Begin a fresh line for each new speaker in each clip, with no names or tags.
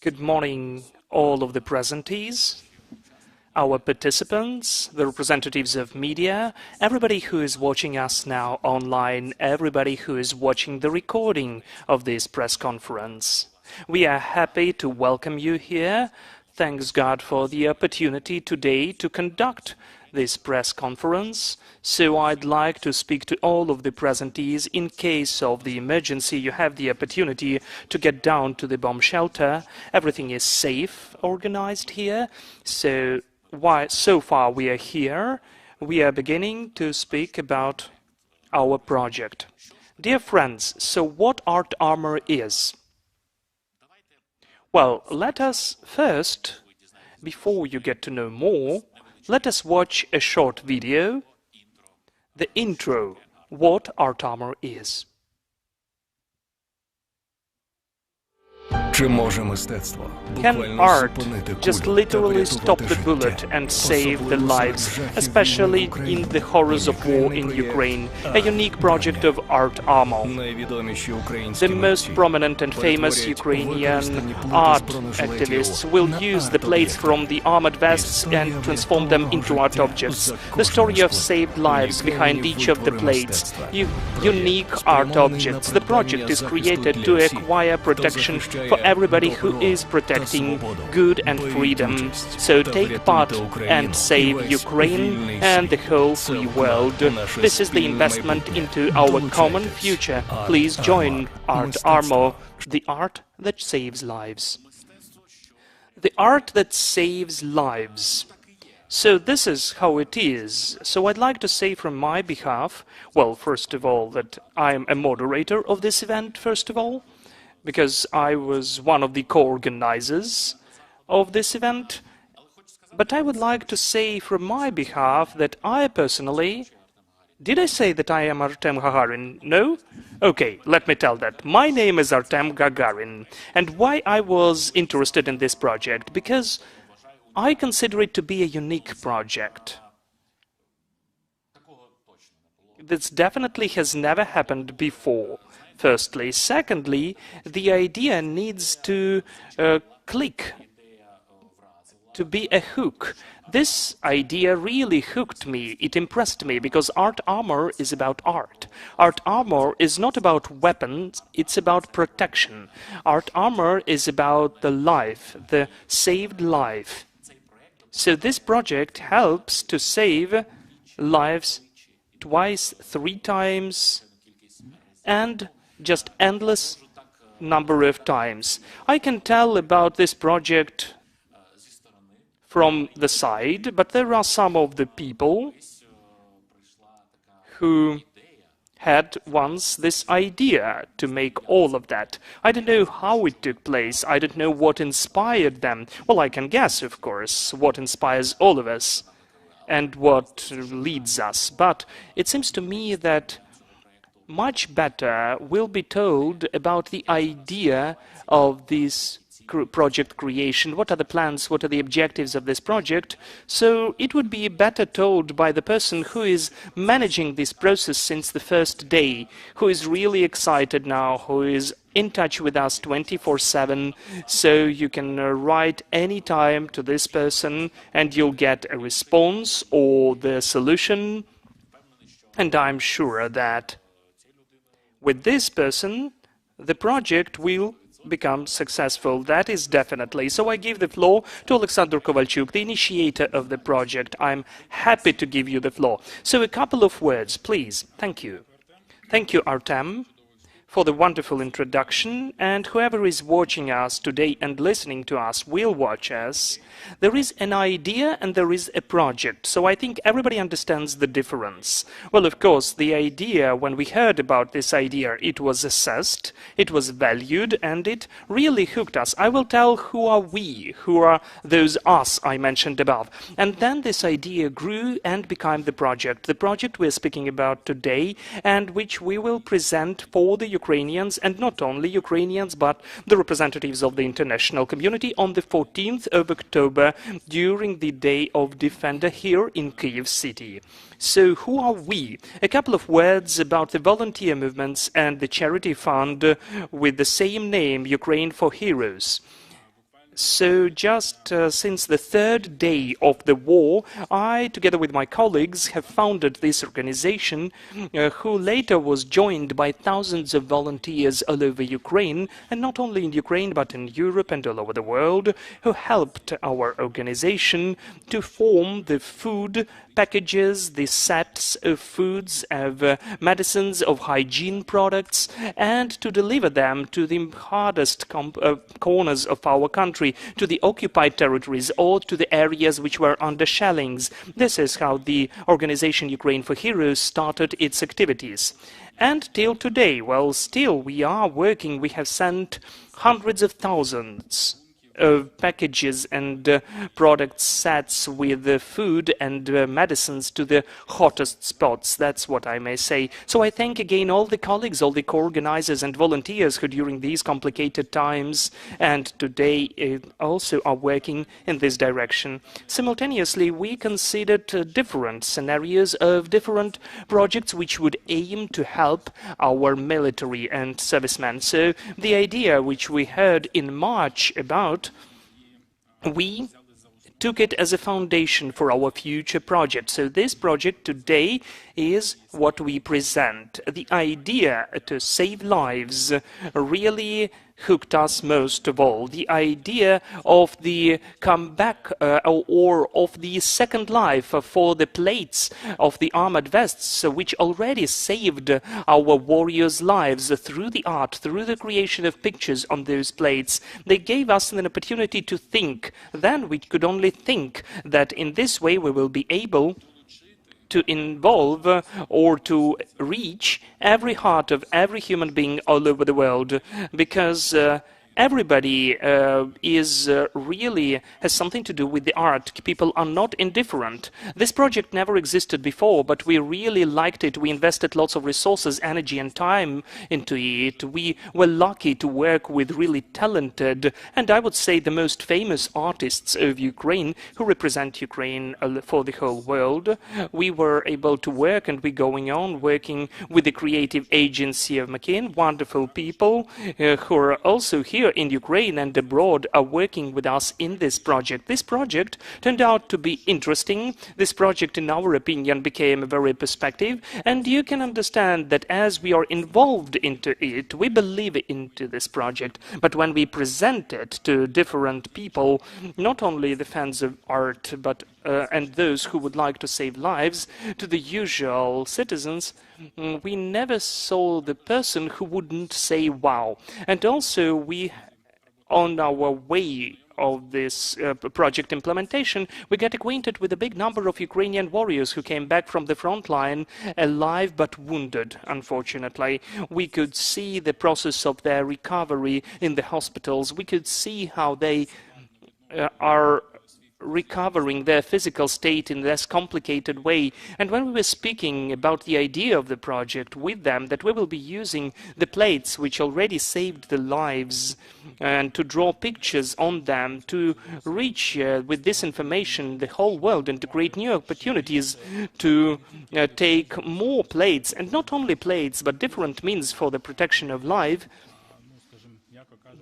Good morning, all of the presentees, our participants, the representatives of media, everybody who is watching us now online, everybody who is watching the recording of this press conference. We are happy to welcome you here. Thanks God for the opportunity today to conduct this press conference. So I'd like to speak to all of the presentees. In case of the emergency, you have the opportunity to get down to the bomb shelter. Everything is safe organized here. So far we are here. We are beginning to speak about our project. Dear friends, so what Artarmor is? Well, let us first, before you get to know more, let us watch a short video, the intro, what Artarmor is. Can art just literally stop the bullet and save the lives, especially in the horrors of war in Ukraine? A unique project of Artarmor. The most prominent and famous Ukrainian art activists will use the plates from the armored vests and transform them into art objects. The story of saved lives behind each of the plates. Unique art objects. The project is created to acquire protection for everybody who is protecting good and freedom. So take part and save Ukraine and the whole free world. This is the investment into our common future. Please join Artarmor, the art that saves lives. The art that saves lives. So this is how it is. So I'd like to say from my behalf, well, first of all, that I'm a moderator of this event, first of all, because I was one of the co-organizers of this event. But I would like to say from my behalf that I personally... Did I say that I am Artem Gagarin? No? Okay, let me tell that. My name is Artem Gagarin. And why I was interested in this project? Because I consider it to be a unique project. This definitely has never happened before. Firstly. Secondly, the idea needs to click, to be a hook. This idea really hooked me, it impressed me, because Artarmor is about art. Artarmor is not about weapons, it's about protection. Artarmor is about the life, the saved life. So this project helps to save lives twice, 3 times, and just endless number of times. I can tell about this project from the side, but there are some of the people who had once this idea to make all of that. I don't know how it took place. I don't know what inspired them. Well, I can guess, of course, what inspires all of us and what leads us. But it seems to me that much better will be told about the idea of this project creation. What are the plans? What are the objectives of this project? So it would be better told by the person who is managing this process since the first day, who is really excited now, who is in touch with us 24/7. So you can write any time to this person and you'll get a response or the solution. And I'm sure that with this person, the project will become successful. That is definitely. So I give the floor to Alexander Kovalchuk, the initiator of the project. I'm happy to give you the floor. So a couple of words, please. Thank you. Thank you, Artem, for the wonderful introduction, and whoever is watching us today and listening to us will watch us. There is an idea and there is a project, so I think everybody understands the difference. Well, of course, the idea, when we heard about this idea, it was assessed, it was valued, and it really hooked us. I will tell who are we, who are those us I mentioned above. And then this idea grew and became the project we're speaking about today, and which we will present for the Ukrainians, and not only Ukrainians, but the representatives of the international community on the 14th of October during the Day of Defender here in Kyiv City. So who are we? A couple of words about the volunteer movements and the charity fund with the same name, Ukraine for Heroes. So just since the third day of the war, I, together with my colleagues, have founded this organization, who later was joined by thousands of volunteers all over Ukraine, and not only in Ukraine, but in Europe and all over the world, who helped our organization to form the food packages, the sets of foods, of medicines, of hygiene products, and to deliver them to the hardest corners of our country, to the occupied territories or to the areas which were under shellings. This is how the organization Ukraine for Heroes started its activities. And till today, well, still we are working. We have sent hundreds of thousands of packages and product sets with food and medicines to the hottest spots. That's what I may say. So I thank again all the colleagues, all the co-organizers and volunteers who during these complicated times and today also are working in this direction. Simultaneously, we considered different scenarios of different projects which would aim to help our military and servicemen. So the idea which we heard in March about, we took it as a foundation for our future project. So this project today is what we present. The idea to save lives really hooked us most of all. The idea of the comeback or of the second life for the plates of the armored vests, which already saved our warriors' lives through the art, through the creation of pictures on those plates. They gave us an opportunity to think. Then we could only think that in this way we will be able to involve or to reach every heart of every human being all over the world, because everybody really has something to do with the art. People are not indifferent. This project never existed before, but we really liked it. We invested lots of resources, energy and time into it. We were lucky to work with really talented and I would say the most famous artists of Ukraine who represent Ukraine for the whole world. We were able to work and we're going on working with the creative agency of McCain, wonderful people who are also here in Ukraine and abroad are working with us in this project. This project turned out to be interesting. This project, in our opinion, became very perspective, and you can understand that as we are involved into it, we believe into this project. But when we present it to different people, not only the fans of art, but and those who would like to save lives, to the usual citizens, we never saw the person who wouldn't say wow. And also we, on our way of this project implementation, we get acquainted with a big number of Ukrainian warriors who came back from the front line alive but wounded, unfortunately. We could see the process of their recovery in the hospitals. We could see how they are recovering their physical state in a less complicated way. And when we were speaking about the idea of the project with them, that we will be using the plates which already saved the lives and to draw pictures on them, to reach with this information the whole world and to create new opportunities to take more plates, and not only plates, but different means for the protection of life,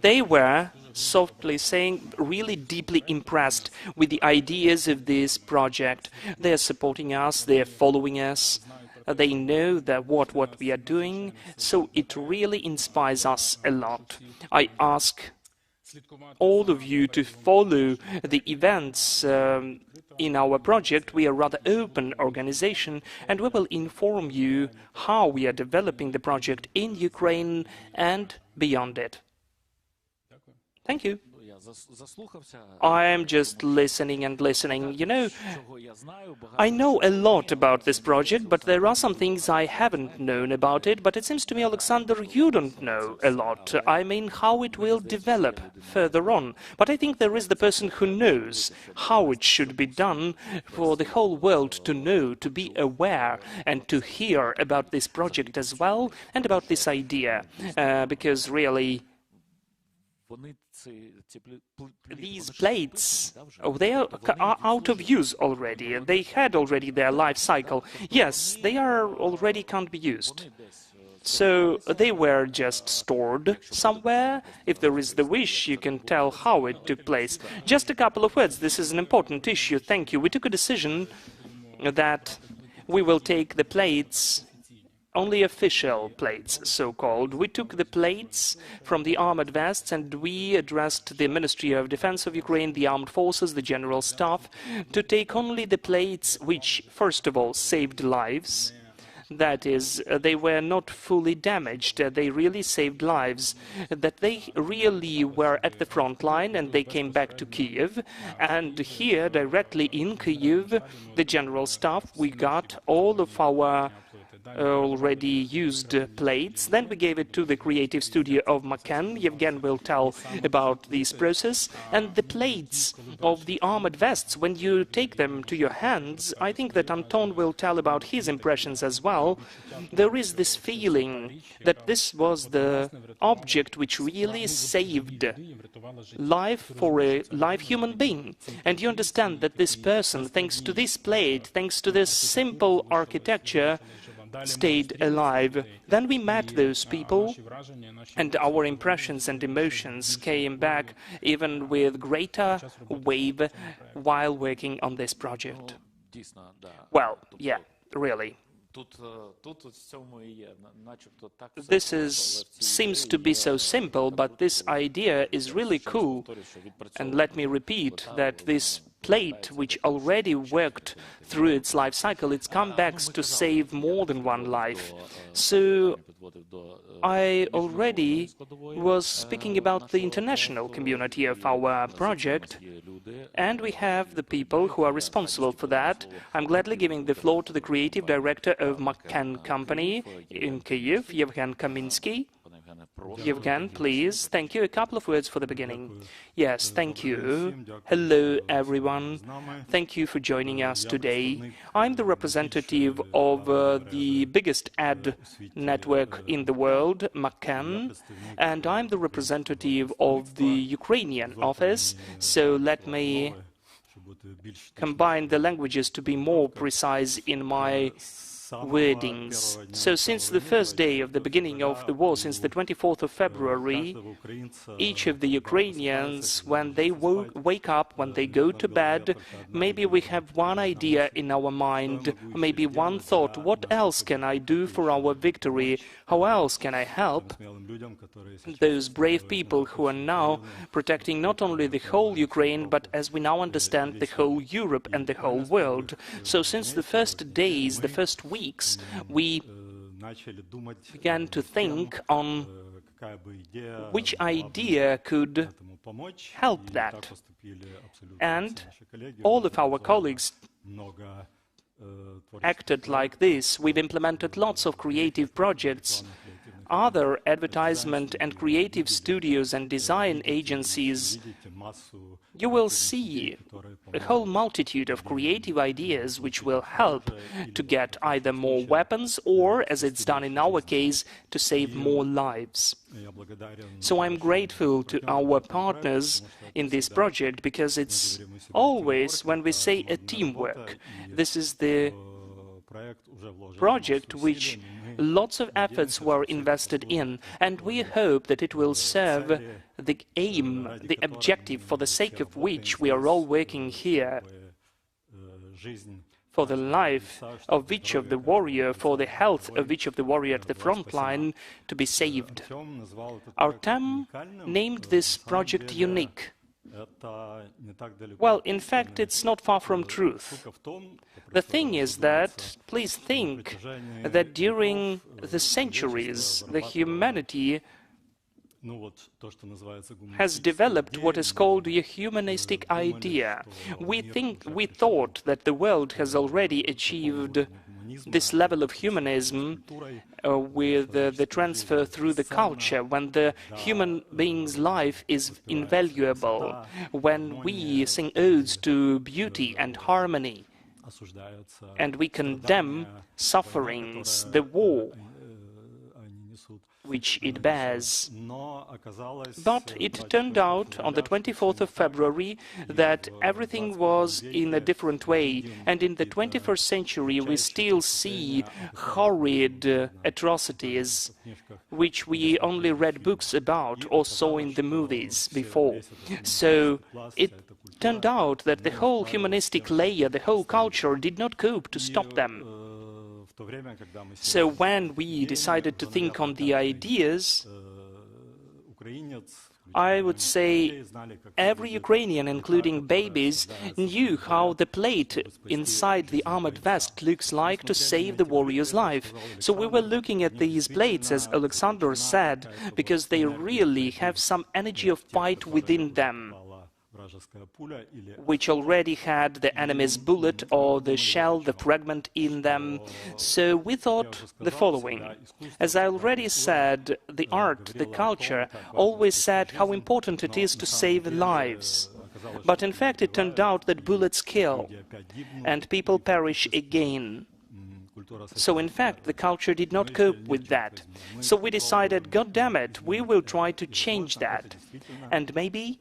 they were, softly saying, really deeply impressed with the ideas of this project. They are supporting us, they are following us, they know that what we are doing, so it really inspires us a lot. I ask all of you to follow the events in our project. We are a rather open organization, and we will inform you how we are developing the project in Ukraine and beyond it. Thank you. I am just listening and listening. You know, I know a lot about this project, but there are some things I haven't known about it. But it seems to me, Alexander, you don't know a lot. I mean, how it will develop further on. But I think there is the person who knows how it should be done for the whole world to know, to be aware, and to hear about this project as well, and about this idea. Because really, these plates, they are out of use already. They had already their life cycle. Yes, they are already can't be used. So they were just stored somewhere. If there is the wish, you can tell how it took place. Just a couple of words. This is an important issue. Thank you. We took a decision that we will take the plates, only official plates, so-called. We took the plates from the armored vests and we addressed the Ministry of Defense of Ukraine, the armed forces, the general staff, to take only the plates which, first of all, saved lives. That is, they were not fully damaged, they really saved lives, that they really were at the front line and they came back to Kiev. And here, directly in Kiev, the general staff, we got all of our already used plates. Then we gave it to the creative studio of Makan. Yevgen will tell about this process. And the plates of the armored vests, when you take them to your hands, I think that Anton will tell about his impressions as well. There is this feeling that this was the object which really saved life for a live human being. And you understand that this person, thanks to this plate, thanks to this simple architecture, stayed alive. Then we met those people, and our impressions and emotions came back even with greater wave while working on this project. Well, yeah, really. This seems to be so simple, but this idea is really cool. And let me repeat that this plate, which already worked through its life cycle, it's come back to save more than one life. So I already was speaking about the international community of our project, and we have the people who are responsible for that. I'm gladly giving the floor to the creative director of Makan company in Kyiv, Yevgen Kaminsky. Yevgen, please. Thank you. A couple of words for the beginning. Yes, thank you. Hello, everyone. Thank you for joining us today. I'm the representative of the biggest ad network in the world, Makan, and I'm the representative of the Ukrainian office, so let me combine the languages to be more precise in my wordings. So since the first day of the beginning of the war, since the 24th of February, each of the Ukrainians, when they wake up, when they go to bed, maybe we have one idea in our mind, maybe one thought: what else can I do for our victory? How else can I help those brave people who are now protecting not only the whole Ukraine, but, as we now understand, the whole Europe and the whole world? So since the first days, the first weeks, we began to think on which idea could help that. And all of our colleagues acted like this. We've implemented lots of creative projects. Other advertisement and creative studios and design agencies, you will see a whole multitude of creative ideas which will help to get either more weapons or, as it's done in our case, to save more lives. So I'm grateful to our partners in this project, because it's always, when we say a teamwork, this is the project which lots of efforts were invested in, and we hope that it will serve the aim, the objective for the sake of which we are all working here, for the life of each of the warrior, for the health of each of the warrior at the front line to be saved. Artem named this project unique. Well, in fact, it's not far from truth. The thing is that, please think, that during the centuries, the humanity has developed what is called a humanistic idea. We thought that the world has already achieved this level of humanism with the transfer through the culture, when the human being's life is invaluable, when we sing odes to beauty and harmony, and we condemn sufferings, the war, which it bears. But it turned out on the 24th of February that everything was in a different way, and in the 21st century we still see horrid atrocities which we only read books about or saw in the movies before. So it turned out that the whole humanistic layer, the whole culture did not cope to stop them. So when we decided to think on the ideas, I would say every Ukrainian, including babies, knew how the plate inside the armored vest looks like to save the warrior's life. So we were looking at these plates, as Alexander said, because they really have some energy of fight within them, which already had the enemy's bullet or the shell, the fragment in them. So we thought the following. As I already said, the art, the culture, always said how important it is to save lives. But in fact it turned out that bullets kill, and people perish again. So in fact the culture did not cope with that. So we decided, God damn it, we will try to change that. And maybe,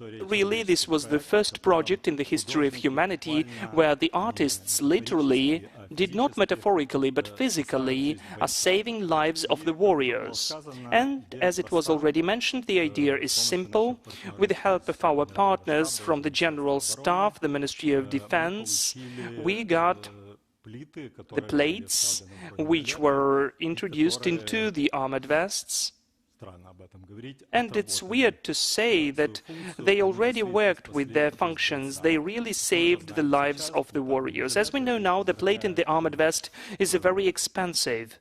really, this was the first project in the history of humanity where the artists literally, did not metaphorically but physically, are saving lives of the warriors. And as it was already mentioned, the idea is simple. With the help of our partners from the General Staff, the Ministry of Defense, we got the plates which were introduced into the armored vests. And it's weird to say that they already worked with their functions. They really saved the lives of the warriors. As we know now, the plate in the armored vest is a very expensive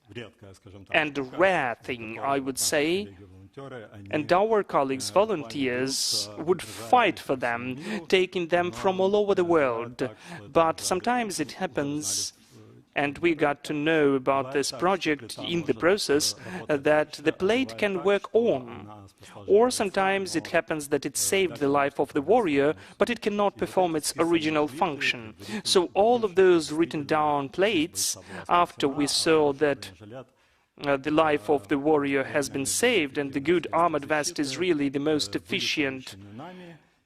and rare thing, I would say. And our colleagues, volunteers, would fight for them, taking them from all over the world. But sometimes it happens, and we got to know about this project in the process, that the plate can work on. Or sometimes it happens that it saved the life of the warrior, but it cannot perform its original function. So all of those written down plates, after we saw that the life of the warrior has been saved and the good armored vest is really the most efficient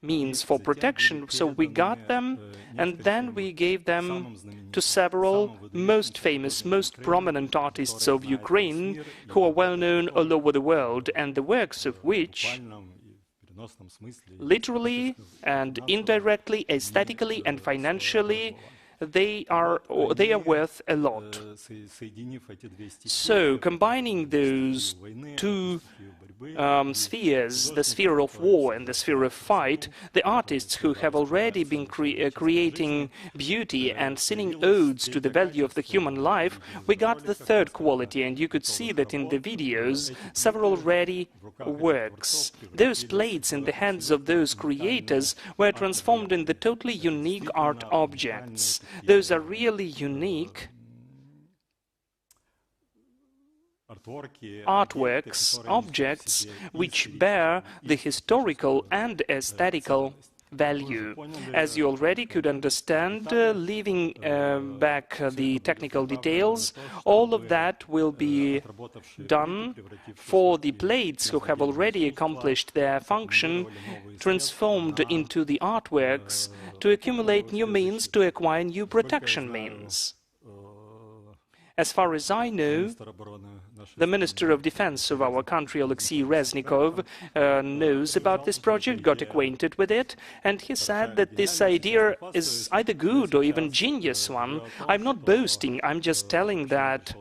means for protection, so we got them and then we gave them to several most famous, most prominent artists of Ukraine who are well known all over the world, and the works of which literally and indirectly, aesthetically and financially, they are worth a lot. So, combining those two spheres, the sphere of war and the sphere of fight, the artists who have already been creating beauty and singing odes to the value of the human life, we got the third quality, and you could see that in the videos, several ready works. Those plates in the hands of those creators were transformed into totally unique art objects. Those are really unique artworks, objects, which bear the historical and aesthetical value. As you already could understand, leaving back the technical details, all of that will be done for the plates who have already accomplished their function, transformed into the artworks to accumulate new means, to acquire new protection means. As far as I know, the Minister of Defense of our country, Alexei Reznikov, knows about this project, got acquainted with it, and he said that this idea is either good or even genius one. I'm not boasting, I'm just telling that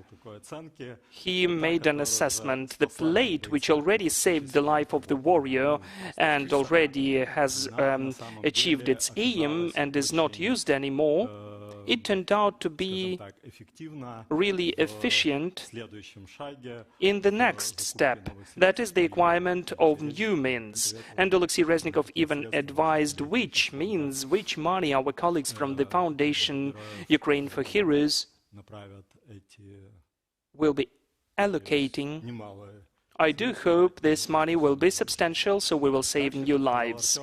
he made an assessment. The plate, which already saved the life of the warrior and already has achieved its aim and is not used anymore, it turned out to be really efficient in the next step, that is the acquirement of new means. And Alexei Reznikov even advised which means, which money our colleagues from the Foundation Ukraine for Heroes will be allocating I do hope this money will be substantial, so we will save new lives.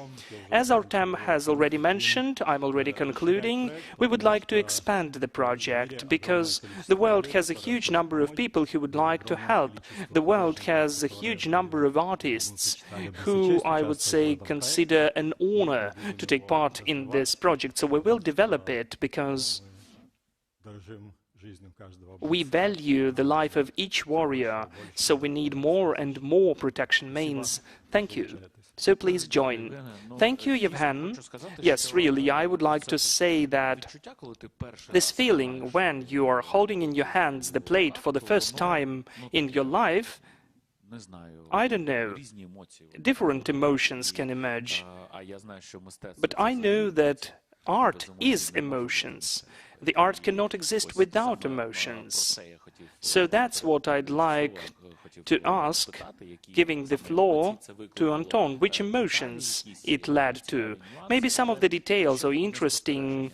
As Artem has already mentioned, I'm already concluding, we would like to expand the project, because the world has a huge number of people who would like to help. The world has a huge number of artists who, I would say, consider an honor to take part in this project. So we will develop it because we value the life of each warrior, so we need more and more protection means. Thank you. So please join. Thank you, Yevhen. Yes, really, I would like to say that this feeling when you are holding in your hands the plate for the first time in your life, I don't know, different emotions can emerge. But I know that art is emotions. The art cannot exist without emotions. So that's what I'd like to ask, giving the floor to Anton, which emotions it led to. Maybe some of the details or interesting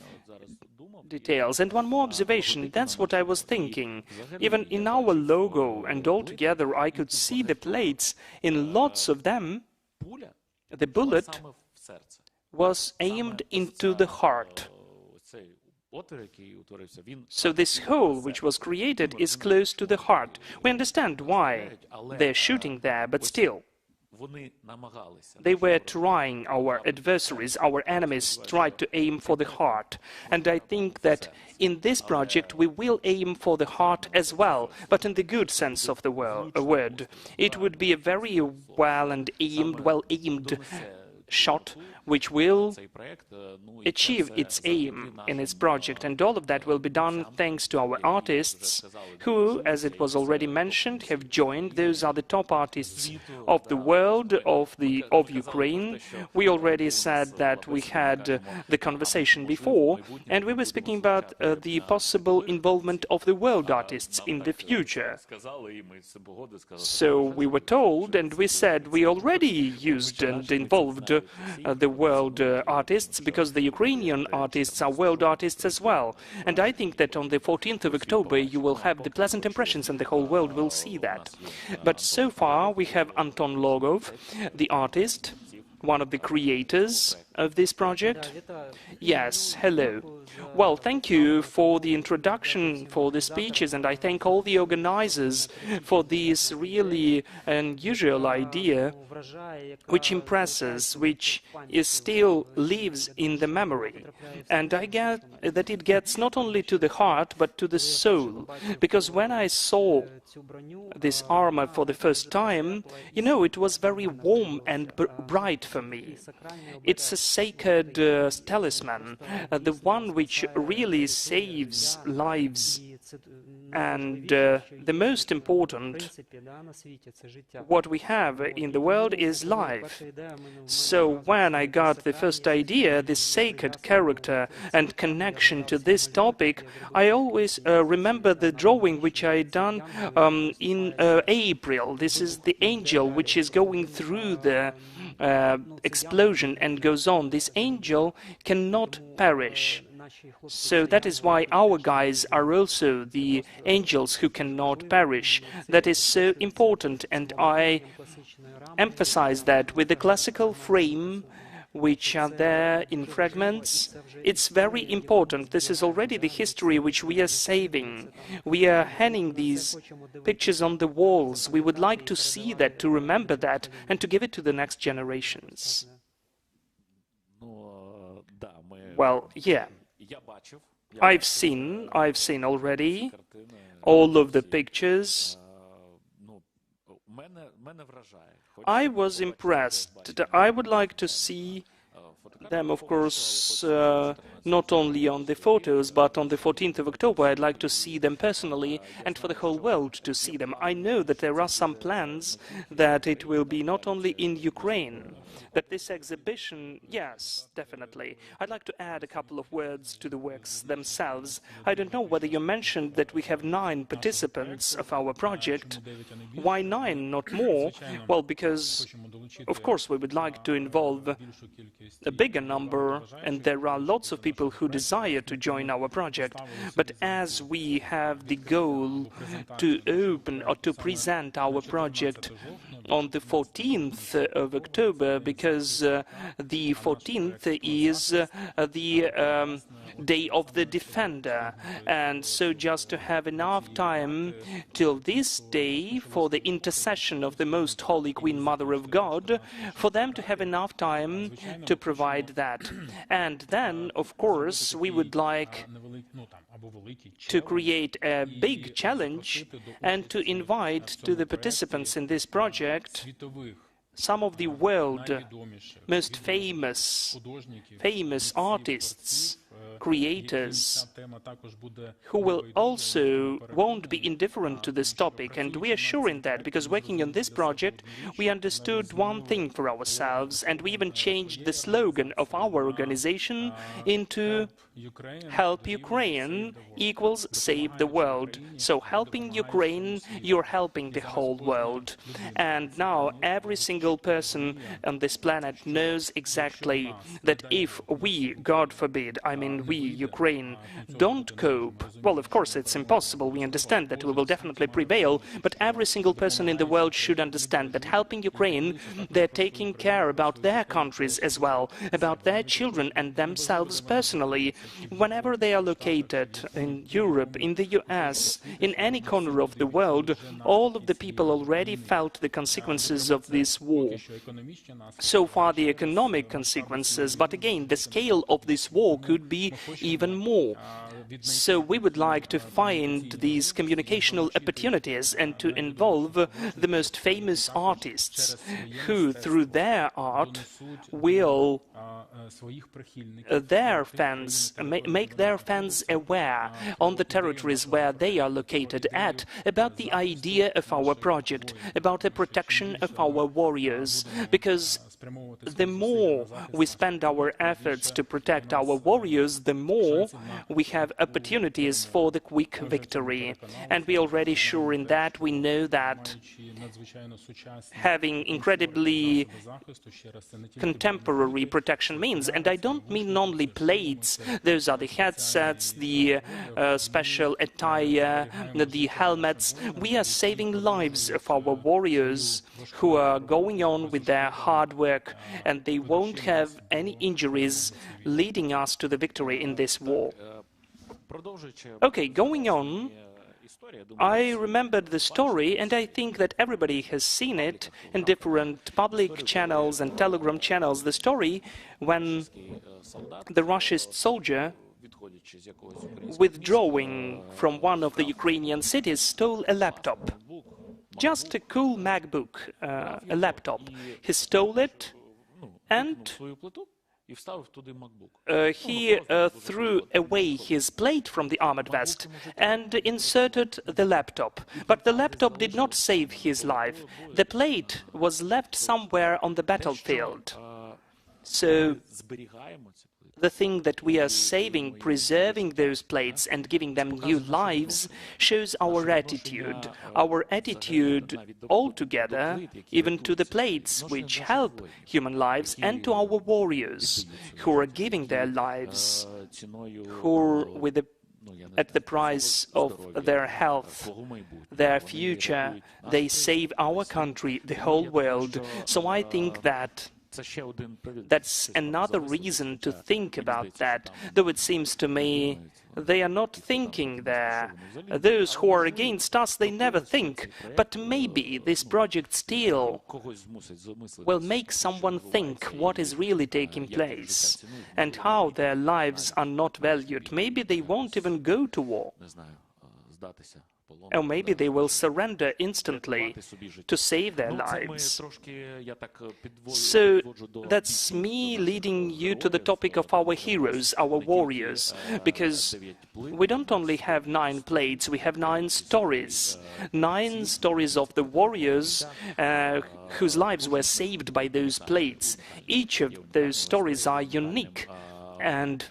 details. And one more observation, that's what I was thinking. Even in our logo and altogether, I could see the plates. In lots of them, the bullet was aimed into the heart. So this hole which was created is close to the heart. We understand why they're shooting there, but still, they were trying, our adversaries, our enemies tried to aim for the heart. And I think that in this project we will aim for the heart as well, but in the good sense of the word. It would be a very well-aimed shot which will achieve its aim in its project, and all of that will be done thanks to our artists who, as it was already mentioned, have joined. Those are the top artists of the world, of Ukraine. We already said that we had the conversation before, and we were speaking about the possible involvement of the world artists in the future. So we were told, and we said we already used and involved the world artists, because the Ukrainian artists are world artists as well. And I think that on the 14th of October you will have the pleasant impressions and the whole world will see that. But so far we have Anton Logov, the artist, one of the creators of this project. Yes, hello. Well, thank you for the introduction, for the speeches, and I thank all the organizers for this really unusual idea, which impresses, which still lives in the memory. And I get that it gets not only to the heart, but to the soul. Because when I saw this armor for the first time, you know, it was very warm and bright for me. It's a sacred talisman, the one which really saves lives. And the most important, what we have in the world is life. So when I got the first idea, this sacred character and connection to this topic, I always remember the drawing which I done in April. This is the angel which is going through the explosion and goes on. This angel cannot perish. So that is why our guys are also the angels who cannot perish. That is so important, and I emphasize that with the classical frame which are there in fragments. It's very important. This is already the history which we are saving. We are hanging these pictures on the walls. We would like to see that, to remember that, and to give it to the next generations. Well, yeah. I've seen already all of the pictures. I was impressed. I would like to see them, of course, not only on the photos, but on the 14th of October. I'd like to see them personally and for the whole world to see them. I know that there are some plans that it will be not only in Ukraine, that this exhibition, yes, definitely. I'd like to add a couple of words to the works themselves. I don't know whether you mentioned that we have 9 participants of our project. Why 9, not more? Well, because, of course, we would like to involve a bigger number, and there are lots of people who desire to join our project. But as we have the goal to open or to present our project on the 14th of October, because the 14th is the Day of the Defender, and so just to have enough time till this day for the intercession of the Most Holy Queen Mother of God, for them to have enough time to provide that. And then, of course, we would like to create a big challenge and to invite to the participants in this project some of the world's most famous artists, creators, who will also won't be indifferent to this topic. And we are sure in that, because working on this project, we understood one thing for ourselves, and we even changed the slogan of our organization into "Help Ukraine equals Save the World." So helping Ukraine, you're helping the whole world. And now every single person on this planet knows exactly that if we, God forbid, I mean we, Ukraine, don't cope, well, of course it's impossible, we understand that we will definitely prevail, but every single person in the world should understand that helping Ukraine, they're taking care about their countries as well, about their children and themselves personally. Whenever they are located in Europe, in the US, in any corner of the world, all of the people already felt the consequences of this war. So far the economic consequences, but again, the scale of this war could be even more. So we would like to find these communicational opportunities and to involve the most famous artists who, through their art, will make their fans aware on the territories where they are located at about the idea of our project, about the protection of our warriors, because the more we spend our efforts to protect our warriors, the more we have opportunities for the quick victory. And we are already sure in that. We know that having incredibly contemporary protection means, and I don't mean only plates, those are the headsets, the special attire, the helmets. We are saving lives of our warriors who are going on with their hard work, and they won't have any injuries leading us to the victory in this war. Okay, going on, I remembered the story, and I think that everybody has seen it in different public channels and Telegram channels, the story when the Russian soldier, withdrawing from one of the Ukrainian cities, stole a laptop. Just a cool MacBook, a laptop. He stole it, and he threw away his plate from the armored vest and inserted the laptop. But the laptop did not save his life. The plate was left somewhere on the battlefield. So the thing that we are saving, preserving those plates and giving them new lives, shows our attitude altogether, even to the plates which help human lives, and to our warriors who are giving their lives, who at the price of their health, their future, they save our country, the whole world. So I think that that's another reason to think about that, though it seems to me they are not thinking there. Those who are against us, they never think. But maybe this project still will make someone think what is really taking place and how their lives are not valued. Maybe they won't even go to war. Or maybe they will surrender instantly to save their lives. So that's me leading you to the topic of our heroes, our warriors, because we don't only have 9 plates, we have 9 stories. 9 stories of the warriors whose lives were saved by those plates. Each of those stories are unique, and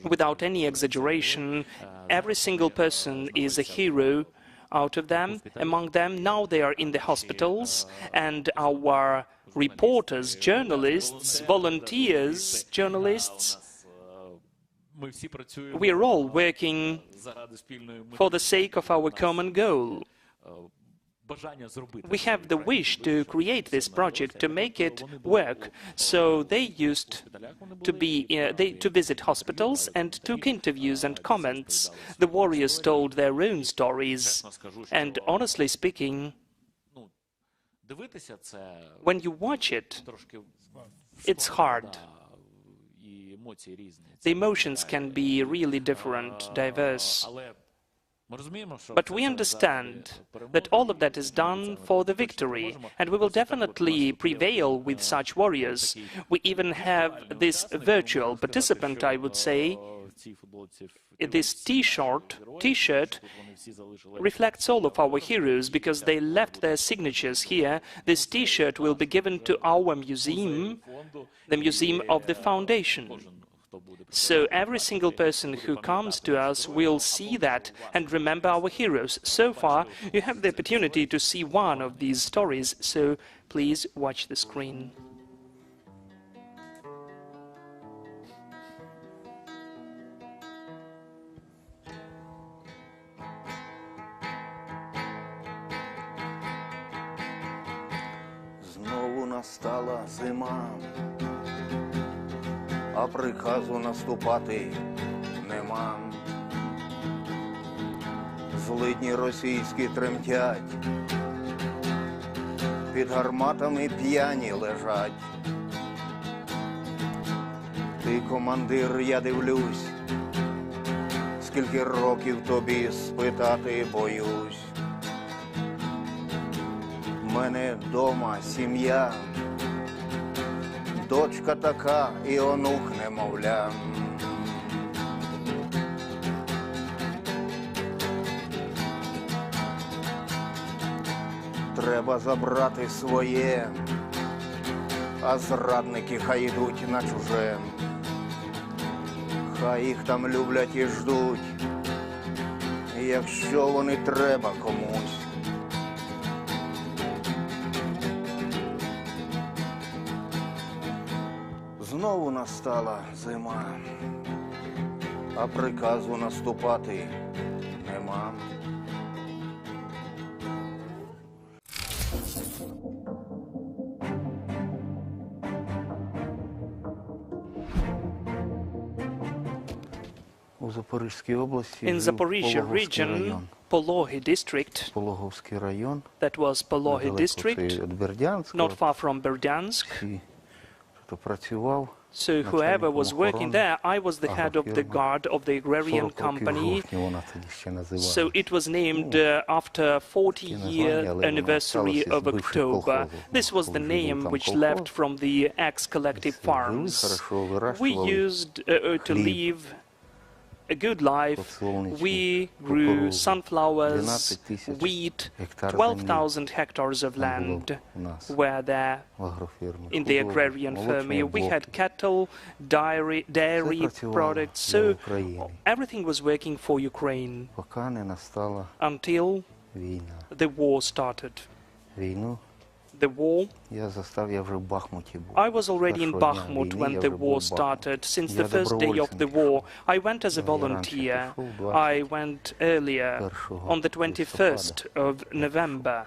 without any exaggeration, every single person is a hero out of them, among them. Now they are in the hospitals, and our reporters, journalists, volunteers, journalists, we are all working for the sake of our common goal. We have the wish to create this project, to make it work. So they used to visit hospitals and took interviews and comments. The warriors told their own stories. And honestly speaking, when you watch it, it's hard. The emotions can be really different, diverse. But we understand that all of that is done for the victory, and we will definitely prevail with such warriors. We even have this virtual participant, I would say. This T-shirt reflects all of our heroes because they left their signatures here. This T-shirt will be given to our museum, the Museum of the Foundation. So every single person who comes to us will see that and remember our heroes. So far, you have the opportunity to see one of these stories, so please watch the screen.
Знову настала зима. А приказу наступати нема. Злидні російські тремтять, під гарматами п'яні лежать. Ти, командир, я дивлюсь, скільки років тобі спитати боюсь. Мене дома сім'я, дочка така і онук немовля. Треба забрати своє, а зрадники хай йдуть на чуже. Хай їх там люблять і ждуть, якщо вони треба комусь. Знову настала зима, а приказу наступати нема.
In Zaporizhia region, Polohi district, that was Polohi district, not far from Berdyansk. So whoever was working there, I was the head of the guard of the agrarian company. So it was named after 40-year anniversary of October. This was the name which left from the ex-collective farms. We used to live a good life. We grew sunflowers, wheat. 12,000 hectares of land were there in the agrarian firm. We had cattle, dairy products, so everything was working for Ukraine until the war started. The war. I was already in Bakhmut when the war started. Since the first day of the war, I went as a volunteer. I went earlier, on the 21st of November,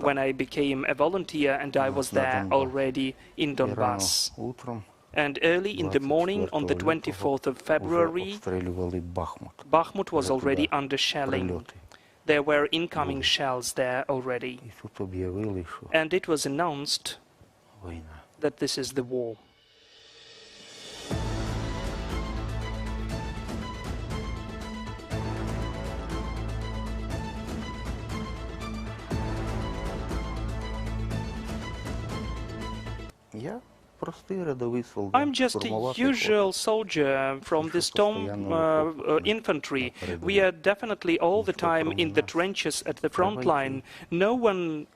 when I became a volunteer, and I was there already in Donbass. And early in the morning, on the 24th of February, Bakhmut was already under shelling. There were incoming shells there already. And it was announced that this is the war. I'm just a usual soldier from the storm infantry. We are definitely all the time in the trenches at the front line. No one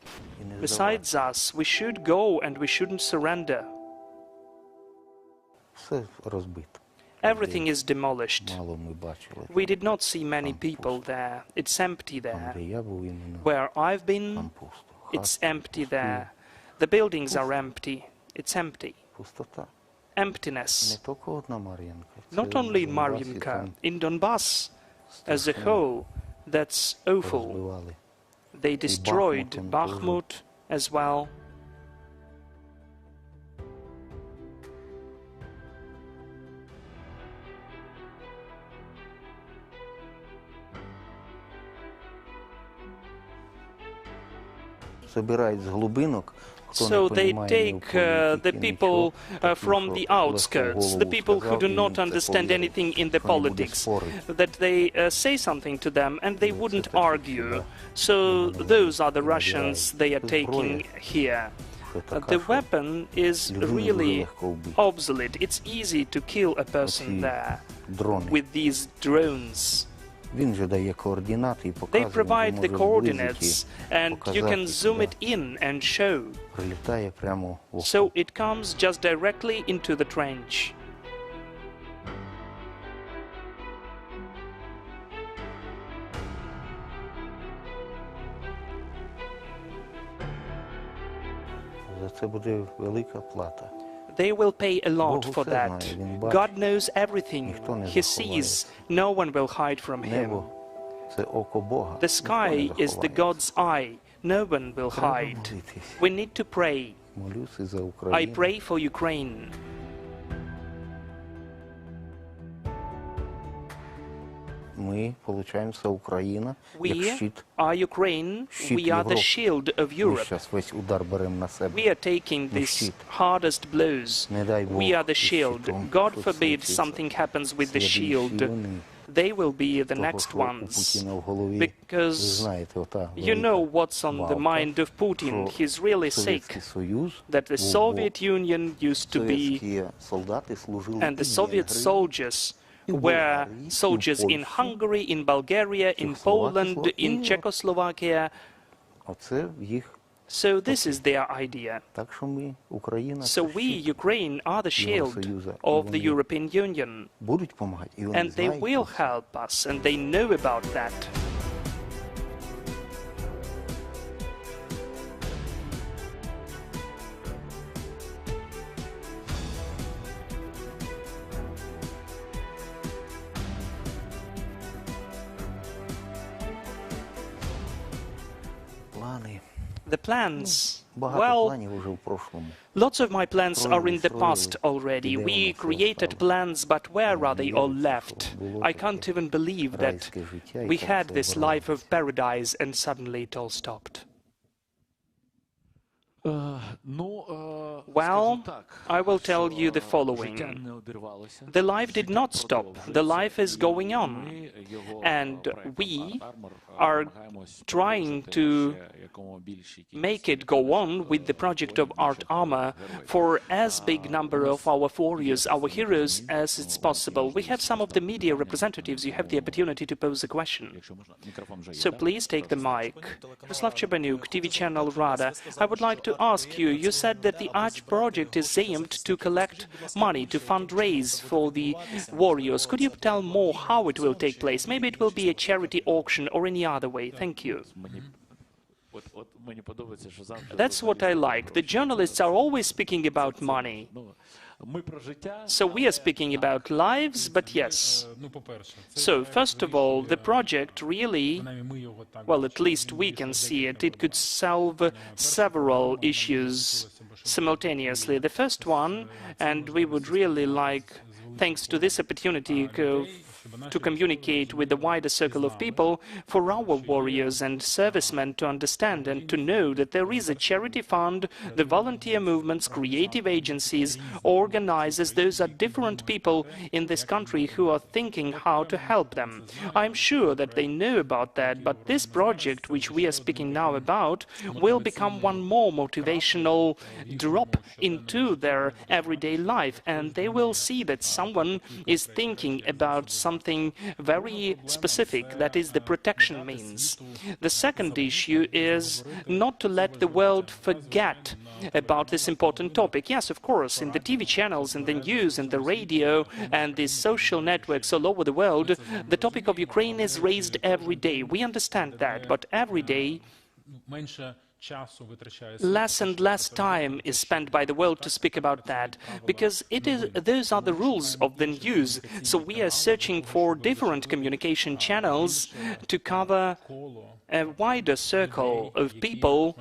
besides us. We should go and we shouldn't surrender. Everything is demolished.
Мало ми бачили.
We did not see many people there. It's empty
Там,
there.
де я був іменно,
Where I've been,
там пусто.
it's
Хати
empty
пусті.
there. The buildings are empty. It's empty.
Пустота.
Emptiness.
Не тільки одна Мар'їнка.
Not
Це
only in
в Донбасі
Mariinka,
там
in Donbass as a
страшне
whole, that's awful.
розбивали.
They destroyed
Bakhmut
Bakhmut as well.
Забирають з глибинок, хто
So
не
they
понімає ні в
take
політиці,
the people
нічого, такі,
from
що
the
легко
outskirts,
голову
the people who
сказав,
do
і
not
їм це
understand
повірять,
anything in the
що не буде
politics,
спорити.
that they say something to them and they wouldn't
такі
argue.
сюди.
So those are the
Набирають
Russians they are taking here.
Що така,
The
що
weapon is
людину дуже
really
легко вбити.
obsolete. It's easy to kill a person
Оці
there
дрони.
with these drones.
Він же дає координати і
They
показує,
provide
він
the
може
coordinates and you
показати
can zoom
туди.
it in and show.
Прилітає прямо в око.
So it comes just directly into the trench.
За це буде велика плата.
They will pay a lot
Бог
for
усе
that.
знає, він бачить.
God knows everything.
Ніхто не
He
заховає.
sees. No one will hide from him.
Небо – це око Бога.
The sky is the God's eye. No one will
Треба
hide.
молитись.
We need to pray.
Молюся за
I
Україну.
pray for Ukraine.
Ми, получаємося, Україна, як
We
щит.
are Ukraine.
Щит
We are the
Європи.
shield of
Ми
Europe.
зараз весь удар беремо на себе.
We are taking these
щит.
hardest blows.
Не дай Бог,
We are the
із
shield.
щитом
God
щось
forbid
случиться.
something happens with the
Слідуючі
shield.
вони,
They will be the
того,
next
що у
ones.
Путіна в голові,
Because
ви знаєте, ота
You
велика
know what's on the
валка,
mind of Putin.
що
He's really
Совєтський
sick
Союз
that the
був,
Soviet Union used to be,
совєтські солдати служили
and the
і в
Soviet
Венгрії,
soldiers
in
were
Bulgaria, in
soldiers in
Pольщі,
Hungary, in Bulgaria, in Poland, in
Czechoslovakia.
Czechoslovakia.
Оце їх.
So this is their idea.
Так що ми, Україна,
So
це
we,
щит.
Ukraine, are the shield
Євросоюзу, і
of the
вони
European Union.
будуть допомагати, і вони
And they
знають
will
про це.
help us, and they know about that.
Плани.
The plans,
Багато
well,
планів уже в прошлому.
lots of my plans are in the
Строили,
past already.
де
We
воно все
created
стало?
plans, but where are they all
Віриться,
left?
що було
I
таке
can't even believe that
райське життя, і
we
так
had
все
this life of
оборвалося.
paradise and suddenly it all stopped. Well, I will tell you the following. The life did not stop. The life is going on. And we are trying to make it go on with the project of Artarmor for as big number of our warriors, our heroes, as it's possible. We have some of the media representatives. You have the opportunity to pose a question. So please take the mic. Yaroslav Chebanuk, TV channel Rada. I would like to ask you, you said that the Arch project is aimed to collect money, to fundraise for the warriors. Could you tell more how it will take place? Maybe it will be a charity auction or any other way. Thank you. That's what I like. The journalists are always speaking about money. So we are speaking about lives, but yes. So first of all, the project really, well, at least we can see it, it could solve several issues simultaneously. The first one, and we would really like, thanks to this opportunity, to communicate with the wider circle of people, for our warriors and servicemen to understand and to know that there is a charity fund, the volunteer movements, creative agencies, organizers. Those are different people in this country who are thinking how to help them. I'm sure that they know about that, but this project, which we are speaking now about, will become one more motivational drop into their everyday life, and they will see that someone is thinking about something something very specific, that is the protection means. The second issue is not to let the world forget about this important topic. Yes, of course, in the TV channels, in the news, in the radio, and the social networks all over the world, the topic of Ukraine is raised every day. We understand that, but every day less and less time is spent by the world to speak about that, because those are the rules of the news. So we are searching for different communication channels to cover a wider circle of people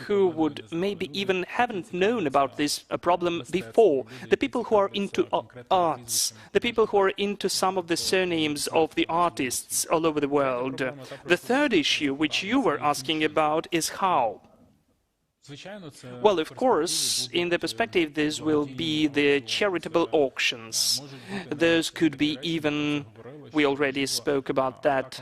who would maybe even haven't known about this problem before. The people who are into arts, the people who are into some of the surnames of the artists all over the world. The third issue, which you were asking about, is how. Well, of course, in the perspective, this will be the charitable auctions. Those could be even, we already spoke about that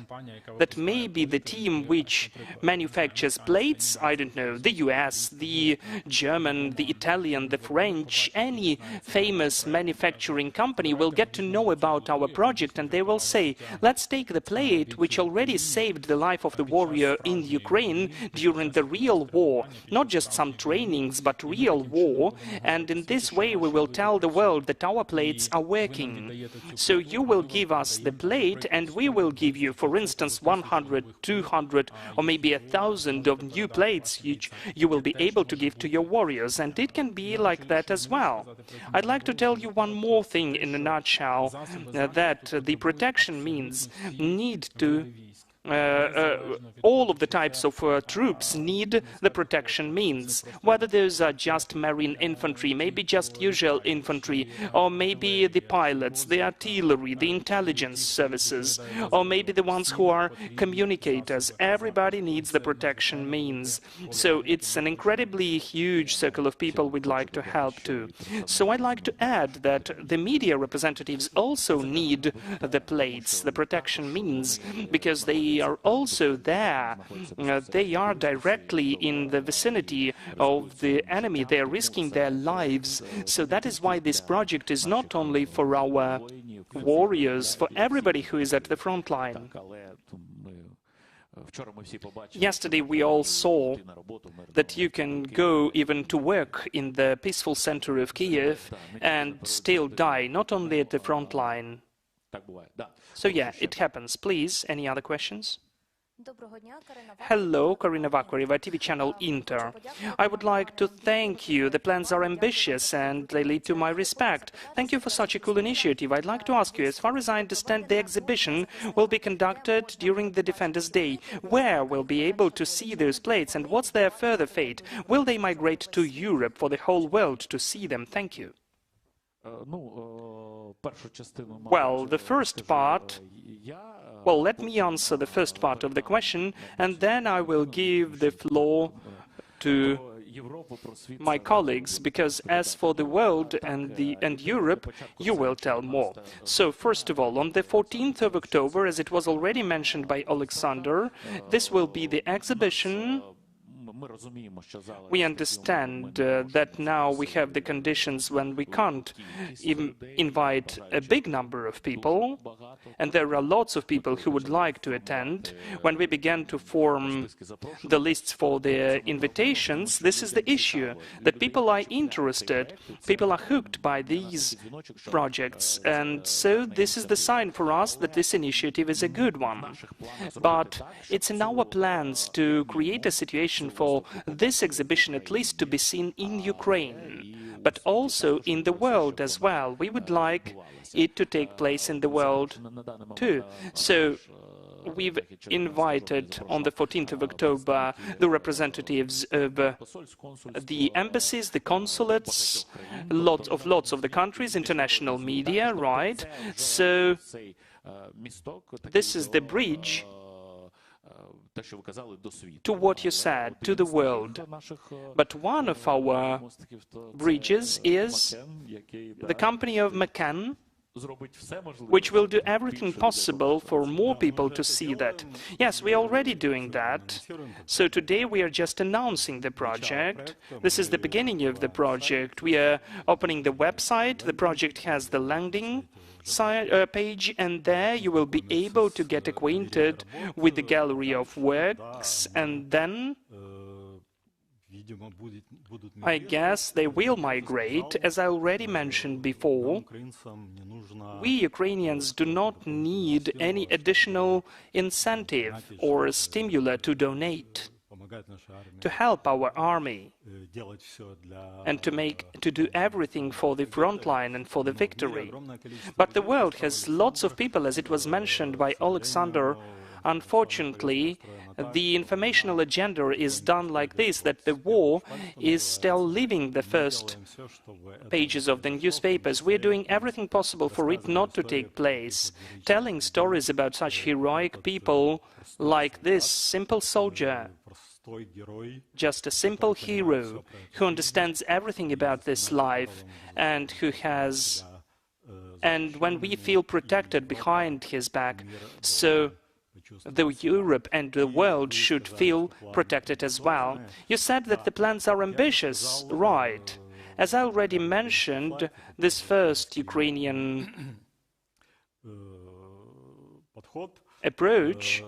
maybe the team which manufactures plates, I don't know, the US, the German, the Italian, the French, any famous manufacturing company will get to know about our project, and they will say, let's take the plate which already saved the life of the warrior in Ukraine during the real war, not just some trainings, but real war, and in this way we will tell the world that our plates are working. So you will give us the plate, and we will give you, for instance, 100, 200, or maybe 1,000 of new plates which you will be able to give to your warriors, and it can be like that as well. I'd like to tell you one more thing in a nutshell, that the protection means need to all of the types of troops need the protection means, whether those are just marine infantry, maybe just usual infantry, or maybe the pilots, the artillery, the intelligence services, or maybe the ones who are communicators. Everybody needs the protection means. So it's an incredibly huge circle of people we'd like to help too. So I'd like to add that the media representatives also need the plates, the protection means, because they are also there. They are directly in the vicinity of the enemy. They are risking their lives. So that is why this project is not only for our warriors, for everybody who is at the front line. Yesterday we all saw that you can go even to work in the peaceful center of Kiev and still die, not only at the front line. So yeah, it happens. Please, any other questions? Hello, Karina Vakareva, TV channel Inter. I would like to thank you. The plans are ambitious and they lead to my respect. Thank you for such a cool initiative. I'd like to ask you, as far as I understand, the exhibition will be conducted during the Defenders' Day. Where will be able to see those plates, and what's their further fate? Will they migrate to Europe for the whole world to see them? Thank you. Well, the first part... Well, let me answer the first part of the question, and then I will give the floor to my colleagues, because as for the world and Europe, you will tell more. So, first of all, on the 14th of October, as it was already mentioned by Alexander, this will be the exhibition. We understand that now we have the conditions when we can't even invite a big number of people, and there are lots of people who would like to attend. When we began to form the lists for the invitations, this is the issue, that people are interested, people are hooked by these projects, and so this is the sign for us that this initiative is a good one. But it's in our plans to create a situation for this exhibition at least to be seen in Ukraine, but also in the world as well. We would like it to take place in the world too. So we've invited on the 14th of October the representatives of the embassies, the consulates, lots of the countries, international media, right? So this is the bridge to what you said, to the world. But one of our bridges is the company of McCann, which will do everything possible for more people to see that. Yes, we are already doing that. So today we are just announcing the project. This is the beginning of the project. We are opening the website. The project has the landing page, and there you will be able to get acquainted with the gallery of works, and then I guess they will migrate. As I already mentioned before, we Ukrainians do not need any additional incentive or stimuli to donate, to help our army, and to do everything for the front line and for the victory. But the world has lots of people, as it was mentioned by Alexander. Unfortunately, the informational agenda is done like this, that the war is still leaving the first pages of the newspapers. We're doing everything possible for it not to take place, telling stories about such heroic people like this simple soldier, just a simple hero who understands everything about this life and who has... And when we feel protected behind his back, so the Europe and the world should feel protected as well. You said that the plans are ambitious, right? As I already mentioned, this first Ukrainian approach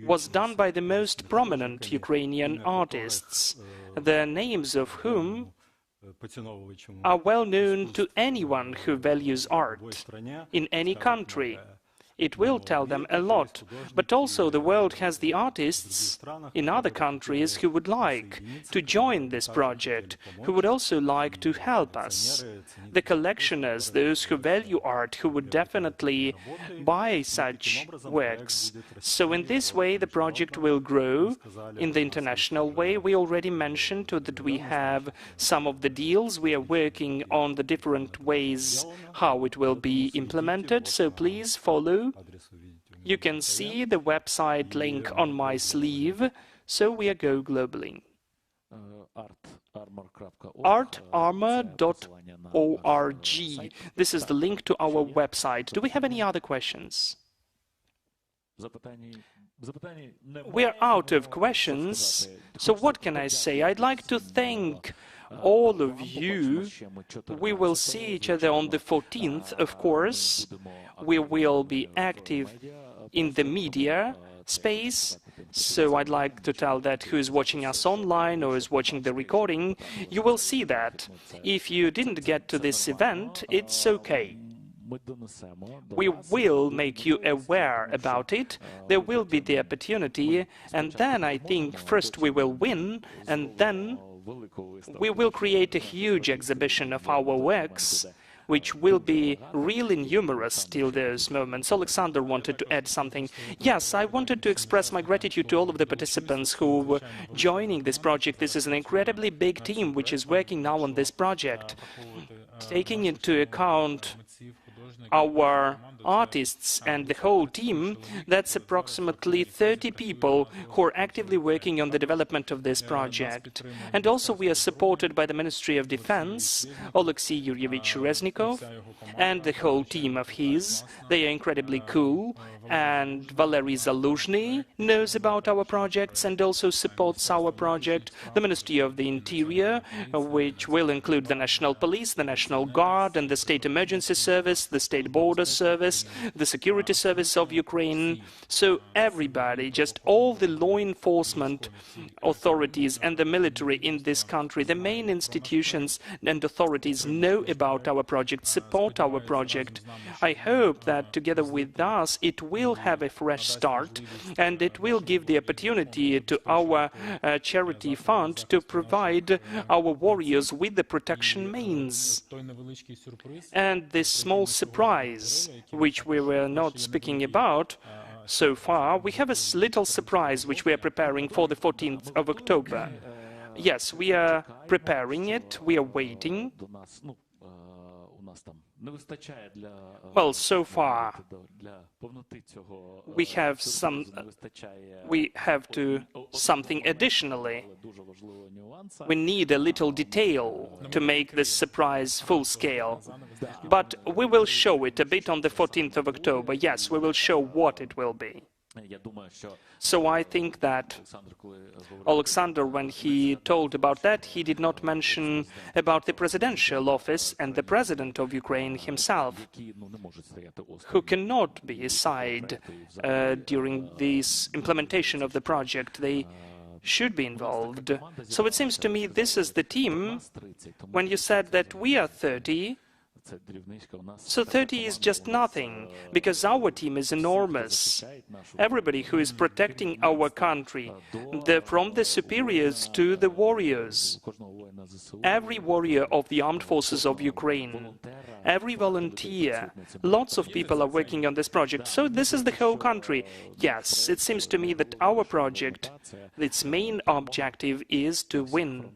was done by the most prominent Ukrainian artists, the names of whom are well known to anyone who values art in any country. It will tell them a lot, but also the world has the artists in other countries who would like to join this project, who would also like to help us. The collectioners, those who value art, who would definitely buy such works. So in this way the project will grow in the international way. We already mentioned that we have some of the deals. We are working on the different ways how it will be implemented, so please follow. You can see the website link on my sleeve, so we are go globally. Artarmor.org. This is the link to our website. Do we have any other questions? We are out of questions, so what can I say? I'd like to thank all of you. We will see each other on the 14th, of course. We will be active in the media space, so I'd like to tell that who is watching us online or is watching the recording, you will see that. If you didn't get to this event, it's okay. We will make you aware about it. There will be the opportunity, and then I think first we will win, and then we will create a huge exhibition of our works, which will be really numerous till those moments. Alexander wanted to add something. Yes, I wanted to express my gratitude to all of the participants who were joining this project. This is an incredibly big team which is working now on this project. Taking into account our artists and the whole team, that's approximately 30 people who are actively working on the development of this project. And also we are supported by the Ministry of Defense, Alexei Yuryevich Reznikov, and the whole team of his. They are incredibly cool, and Valery Zaluzhny knows about our projects and also supports our project. The Ministry of the Interior, which will include the National Police, the National Guard, and the State Emergency Service, the State Border Service, the Security Service of Ukraine. So everybody, just all the law enforcement authorities and the military in this country, the main institutions and authorities know about our project, support our project. I hope that together with us it will have a fresh start, and it will give the opportunity to our charity fund to provide our warriors with the protection means. And this small surprise, which we were not speaking about so far, we have a little surprise which we are preparing for the 14th of October. Yes, we are preparing it, we are waiting. Well, so far we have something additionally. We need a little detail to make this surprise full scale. But we will show it a bit on the 14th of October. Yes, we will show what it will be. So I think that Alexander, when he told about that, he did not mention about the presidential office and the president of Ukraine himself, who cannot be aside during this implementation of the project. They should be involved. So it seems to me this is the team. When you said that we are 30, so 30 is just nothing, because our team is enormous. Everybody who is protecting our country, from the superiors to the warriors, every warrior of the armed forces of Ukraine, every volunteer, lots of people are working on this project. So this is the whole country. Yes, it seems to me that our project, its main objective is to win,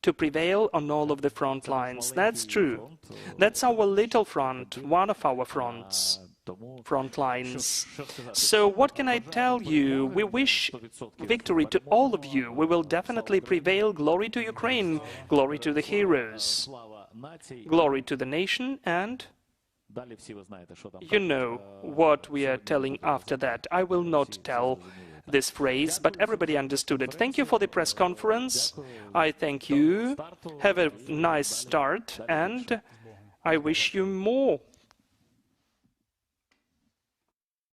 to prevail on all of the front lines. That's true. That's our little front, one of our front lines. So what can I tell you? We wish victory to all of you. We will definitely prevail. Glory to Ukraine, glory to the heroes, glory to the nation, and you know what we are telling after that. I will not tell this phrase, but everybody understood it. Thank you for the press conference. I thank you. Have a nice start, and I wish you more.